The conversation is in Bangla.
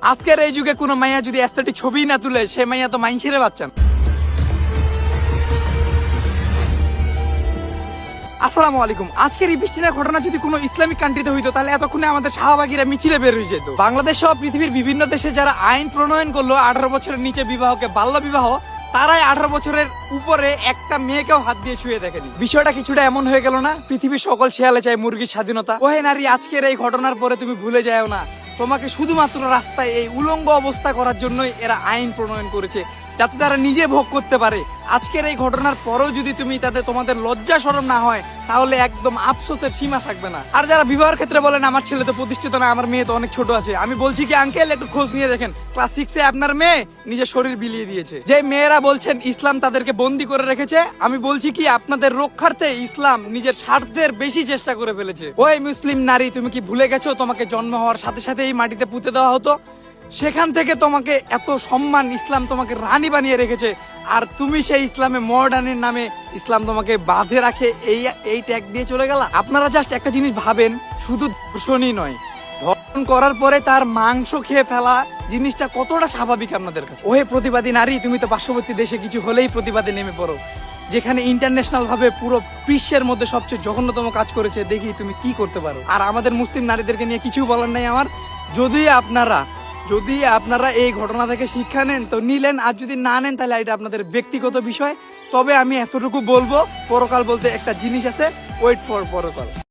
আজকের এই যুগে কোনো মাইয়া যদি অ্যাস্থেটিক ছবি না তুলে, সে মাইয়া তো মাইনছেরে বাচ্চান। আসসালামু আলাইকুম। আজকের এই বৃষ্টির ঘটনা যদি কোনো ইসলামিক কান্ট্রিতে হইতো, তাহলে এতক্ষণে আমাদের শাহবাগীরা মিছিলে বের হয়ে যেত। বাংলাদেশ সহ পৃথিবীর বিভিন্ন দেশে যারা আইন প্রণয়ন করলো 18 বছরের নিচে বিবাহকে বাল্য বিবাহ, তারাই 18 বছরের উপরে একটা মেয়েকেও হাত দিয়ে ছুঁয়ে দেখেনি। বিষয়টা কিছুটা এমন হয়ে গেল না? পৃথিবীর সকল শেয়ালে চায় মুরগির স্বাধীনতা। ওহে নারী, আজকের এই ঘটনার পরে তুমি ভুলে যাও না, তোমাকে শুধুমাত্র রাস্তায় এই উলঙ্গ অবস্থা করার জন্যই এরা আইন প্রণয়ন করেছে, যাতে তারা নিজে ভোগ করতে পারে। আজকের এই ঘটনার পরেও যদি তুমি তোমাদের লজ্জা শরম না হয়, তাহলে একদম আফসোসের সীমা থাকবে না। আর যারা বিবাহের ক্ষেত্রে বলেন আমার ছেলে তো প্রতিষ্ঠিত না, আমার মেয়ে তো অনেক ছোট আছে, আমি বলছি কি আঙ্কেল, একটু খোঁজ নিয়ে দেখেন, ক্লাস 6-এ আপনার মেয়ে নিজের শরীর বিলিয়ে দিয়েছে। যে মেয়েরা বলছেন ইসলাম তাদেরকে বন্দি করে রেখেছে, আমি বলছি কি আপনাদের রক্ষার্থে ইসলাম নিজের স্বার্থের বেশি চেষ্টা করে ফেলেছে। ওই মুসলিম নারী, তুমি কি ভুলে গেছো তোমাকে জন্ম হওয়ার সাথে সাথে এই মাটিতে পুঁতে দেওয়া হতো? সেখান থেকে তোমাকে এত সম্মান, ইসলাম তোমাকে রানী বানিয়ে রেখেছে, আর তুমি সেই ইসলামে মডার্নের নামে ইসলাম তোমাকে বাঁধে রাখে এই ট্যাগ দিয়ে চলে গেলা। আপনারা জাস্ট একটা জিনিস ভাবেন, শুধু ধর্ষণই নয়, ধর্ষণ করার পরে তার মাংস খেয়ে ফেলা জিনিসটা কতটা স্বাভাবিক আপনাদের কাছে। ওহে প্রতিবাদী নারী, তুমি তো পার্শ্ববর্তী দেশে কিছু হলেই প্রতিবাদে নেমে পড়ো, যেখানে ইন্টারন্যাশনাল ভাবে পুরো বিশ্বের মধ্যে সবচেয়ে জঘন্যতম কাজ করেছে। দেখি তুমি কি করতে পারো। আর আমাদের মুসলিম নারীদেরকে নিয়ে কিছু বলার নাই আমার। যদি আপনারা এই ঘটনা থেকে শিক্ষা নেন তো নিলেন, আর যদি না নেন তাহলে এটা আপনাদের ব্যক্তিগত বিষয়। তবে আমি এতটুকু বলবো, পরকাল বলতে একটা জিনিস আছে, ওয়েট ফর পরকাল।